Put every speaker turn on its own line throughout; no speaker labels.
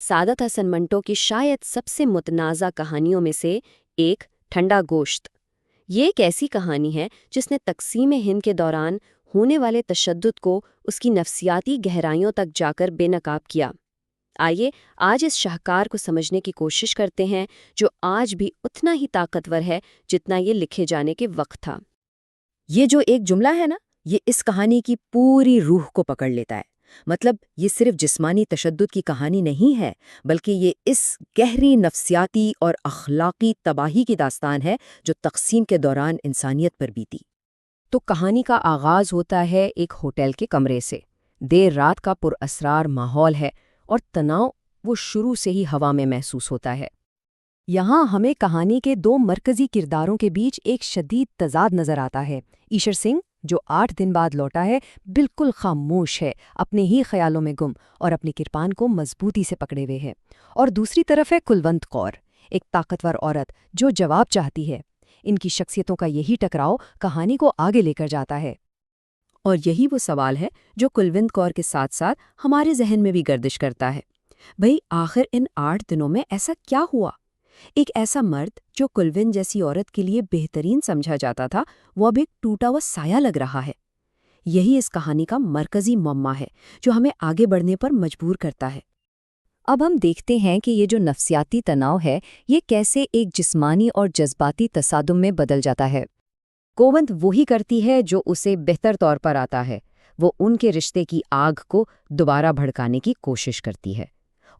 سعادت حسن منٹو کی شاید سب سے متنازع کہانیوں میں سے ایک ٹھنڈا گوشت۔ یہ ایک ایسی کہانی ہے جس نے تقسیم ہند کے دوران ہونے والے تشدد کو اس کی نفسیاتی گہرائیوں تک جا کر بے نقاب کیا۔ آئیے آج اس شاہکار کو سمجھنے کی کوشش کرتے ہیں جو آج بھی اتنا ہی طاقتور ہے جتنا یہ لکھے جانے کے وقت تھا۔
یہ جو ایک جملہ ہے نا، یہ اس کہانی کی پوری روح کو پکڑ لیتا ہے۔ مطلب یہ صرف جسمانی تشدد کی کہانی نہیں ہے، بلکہ یہ اس گہری نفسیاتی اور اخلاقی تباہی کی داستان ہے جو تقسیم کے دوران انسانیت پر بیتی۔
تو کہانی کا آغاز ہوتا ہے ایک ہوٹل کے کمرے سے۔ دیر رات کا پراسرار ماحول ہے اور تناؤ وہ شروع سے ہی ہوا میں محسوس ہوتا ہے۔ یہاں ہمیں کہانی کے دو مرکزی کرداروں کے بیچ ایک شدید تضاد نظر آتا ہے۔ ایشر سنگھ جو 8 دن بعد لوٹا ہے، بالکل خاموش ہے، اپنے ہی خیالوں میں گم اور اپنی کرپان کو مضبوطی سے پکڑے ہوئے ہے، اور دوسری طرف ہے کلونت کور، ایک طاقتور عورت جو جواب چاہتی ہے۔ ان کی شخصیتوں کا یہی ٹکراؤ کہانی کو آگے لے کر جاتا ہے۔
اور یہی وہ سوال ہے جو کلونت کور کے ساتھ ساتھ ہمارے ذہن میں بھی گردش کرتا ہے۔ بھئی آخر ان 8 دنوں میں ایسا کیا ہوا؟ ایک ایسا مرد جو کلون جیسی عورت کے لیے بہترین سمجھا جاتا تھا، وہ اب ایک ٹوٹا ہوا سایہ لگ رہا ہے۔ یہی اس کہانی کا مرکزی معمہ ہے جو ہمیں آگے بڑھنے پر مجبور کرتا ہے۔
اب ہم دیکھتے ہیں کہ یہ جو نفسیاتی تناؤ ہے، یہ کیسے ایک جسمانی اور جذباتی تصادم میں بدل جاتا ہے۔ کلونت وہی کرتی ہے جو اسے بہتر طور پر آتا ہے، وہ ان کے رشتے کی آگ کو دوبارہ بھڑکانے کی کوشش کرتی ہے۔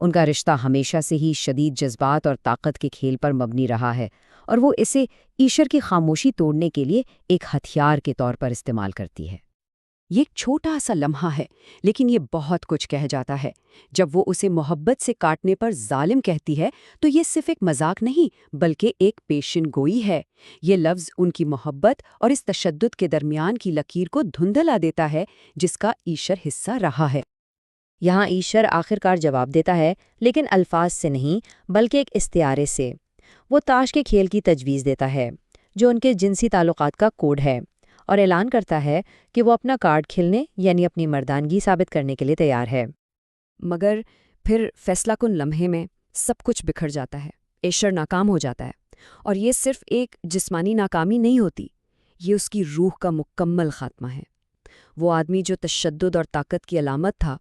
ان کا رشتہ ہمیشہ سے ہی شدید جذبات اور طاقت کے کھیل پر مبنی رہا ہے، اور وہ اسے ایشر کی خاموشی توڑنے کے لیے ایک ہتھیار کے طور پر استعمال کرتی ہے۔
یہ ایک چھوٹا سا لمحہ ہے، لیکن یہ بہت کچھ کہہ جاتا ہے۔ جب وہ اسے محبت سے کاٹنے پر ظالم کہتی ہے تو یہ صرف ایک مذاق نہیں بلکہ ایک پیشن گوئی ہے۔ یہ لفظ ان کی محبت اور اس تشدد کے درمیان کی لکیر کو دھندلا دیتا ہے جس کا ایشر حصہ رہا ہے۔
یہاں ایشر آخرکار جواب دیتا ہے، لیکن الفاظ سے نہیں بلکہ ایک استعارے سے۔ وہ تاش کے کھیل کی تجویز دیتا ہے جو ان کے جنسی تعلقات کا کوڈ ہے، اور اعلان کرتا ہے کہ وہ اپنا کارڈ کھیلنے یعنی اپنی مردانگی ثابت کرنے کے لیے تیار ہے۔
مگر پھر فیصلہ کن لمحے میں سب کچھ بکھر جاتا ہے۔ ایشر ناکام ہو جاتا ہے، اور یہ صرف ایک جسمانی ناکامی نہیں ہوتی، یہ اس کی روح کا مکمل خاتمہ ہے۔ وہ آدمی جو تشدد اور طاقت کی علامت تھا،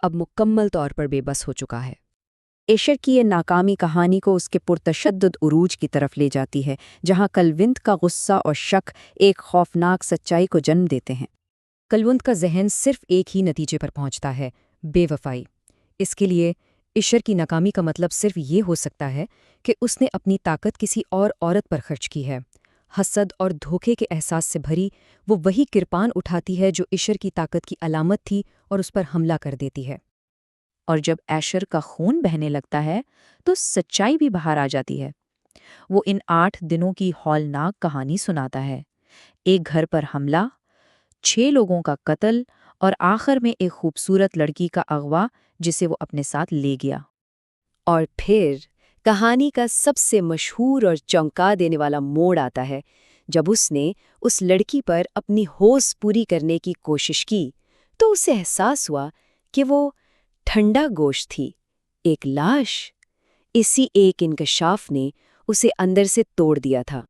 اب مکمل طور پر بے بس ہو چکا ہے۔
ایشر کی یہ ناکامی کہانی کو اس کے پرتشدد عروج کی طرف لے جاتی ہے، جہاں کلونت کا غصہ اور شک ایک خوفناک سچائی کو جنم دیتے ہیں۔
کلونت کا ذہن صرف ایک ہی نتیجے پر پہنچتا ہے: بے وفائی۔ اس کے لیے ایشر کی ناکامی کا مطلب صرف یہ ہو سکتا ہے کہ اس نے اپنی طاقت کسی اور عورت پر خرچ کی ہے۔ حسد اور دھوکے کے احساس سے بھری وہ وہی کرپان اٹھاتی ہے جو ایشر کی طاقت کی علامت تھی اور اس پر حملہ کر دیتی ہے۔
اور جب ایشر کا خون بہنے لگتا ہے تو سچائی بھی باہر آ جاتی ہے۔ وہ ان 8 دنوں کی ہولناک کہانی سناتا ہے: ایک گھر پر حملہ، 6 لوگوں کا قتل، اور آخر میں ایک خوبصورت لڑکی کا اغوا جسے وہ اپنے ساتھ لے گیا۔
اور پھر کہانی کا سب سے مشہور اور چونکا دینے والا موڑ آتا ہے جب اس نے اس لڑکی پر اپنی ہوس پوری کرنے کی کوشش کی تو اسے احساس ہوا کہ وہ ٹھنڈا گوشت تھی، ایک لاش۔ اسی ایک انکشاف نے اسے اندر سے توڑ دیا تھا۔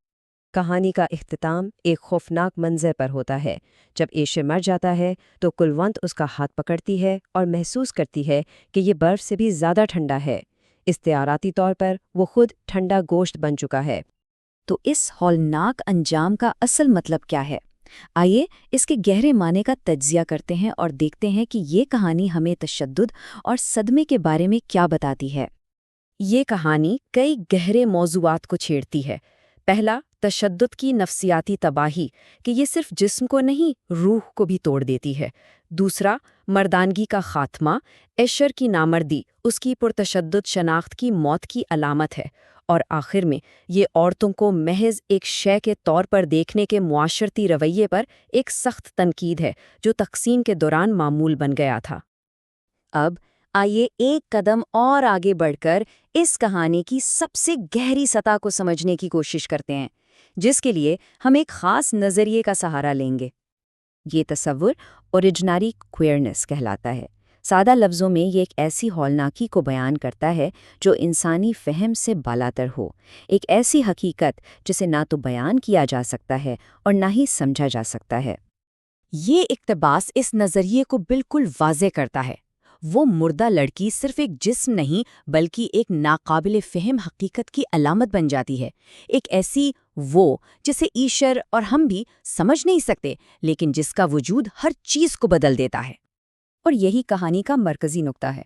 کہانی کا اختتام ایک خوفناک منظر پر ہوتا ہے۔ جب ایشر مر جاتا ہے تو کلونت اس کا ہاتھ پکڑتی ہے اور محسوس کرتی ہے کہ یہ برف سے بھی زیادہ ٹھنڈا ہے۔ استعاراتی طور پر وہ خود ٹھنڈا گوشت بن چکا ہے۔
تو اس ہولناک انجام کا اصل مطلب کیا ہے؟ آئیے اس کے گہرے معنی کا تجزیہ کرتے ہیں اور دیکھتے ہیں کہ یہ کہانی ہمیں تشدد اور صدمے کے بارے میں کیا بتاتی ہے۔
یہ کہانی کئی گہرے موضوعات کو چھیڑتی ہے۔ پہلا، تشدد کی نفسیاتی تباہی کہ یہ صرف جسم کو نہیں روح کو بھی توڑ دیتی ہے۔ دوسرا، مردانگی کا خاتمہ، ایشر کی نامردی اس کی پرتشدد شناخت کی موت کی علامت ہے۔ اور آخر میں یہ عورتوں کو محض ایک شے کے طور پر دیکھنے کے معاشرتی رویے پر ایک سخت تنقید ہے جو تقسیم کے دوران معمول بن گیا تھا۔ اب آئیے ایک قدم اور آگے بڑھ کر اس کہانی کی سب سے گہری سطح کو سمجھنے کی کوشش کرتے ہیں، جس کے لیے ہم ایک خاص نظریے کا سہارا لیں گے۔ یہ تصور اوریجنری کوئرنس کہلاتا ہے۔ سادہ لفظوں میں یہ ایک ایسی ہولناکی کو بیان کرتا ہے جو انسانی فہم سے بالاتر ہو، ایک ایسی حقیقت جسے نہ تو بیان کیا جا سکتا ہے اور نہ ہی سمجھا جا سکتا ہے۔
یہ اقتباس اس نظریے کو بالکل واضح کرتا ہے۔ وہ مردہ لڑکی صرف ایک جسم نہیں بلکہ ایک ناقابل فہم حقیقت کی علامت بن جاتی ہے، ایک ایسی وہ جسے ایشور اور ہم بھی سمجھ نہیں سکتے، لیکن جس کا وجود ہر چیز کو بدل دیتا ہے۔
اور یہی کہانی کا مرکزی نقطہ ہے۔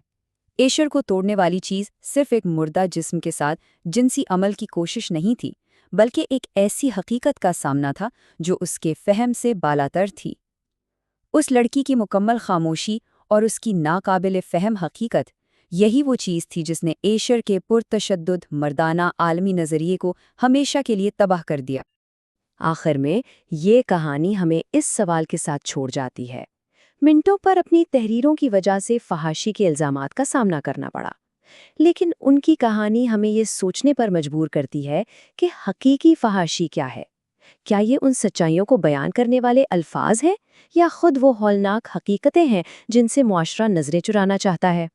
ایشور کو توڑنے والی چیز صرف ایک مردہ جسم کے ساتھ جنسی عمل کی کوشش نہیں تھی، بلکہ ایک ایسی حقیقت کا سامنا تھا جو اس کے فہم سے بالاتر تھی۔ اس لڑکی کی مکمل خاموشی اور اس کی ناقابل فہم حقیقت، یہی وہ چیز تھی جس نے ایشور کے پرتشدد مردانہ عالمی نظریے کو ہمیشہ کے لیے تباہ کر دیا۔
آخر میں یہ کہانی ہمیں اس سوال کے ساتھ چھوڑ جاتی ہے۔ منٹو پر اپنی تحریروں کی وجہ سے فحاشی کے الزامات کا سامنا کرنا پڑا، لیکن ان کی کہانی ہمیں یہ سوچنے پر مجبور کرتی ہے کہ حقیقی فحاشی کیا ہے۔ کیا یہ ان سچائیوں کو بیان کرنے والے الفاظ ہیں یا خود وہ ہولناک حقیقتیں ہیں جن سے معاشرہ نظریں چرانا چاہتا ہے؟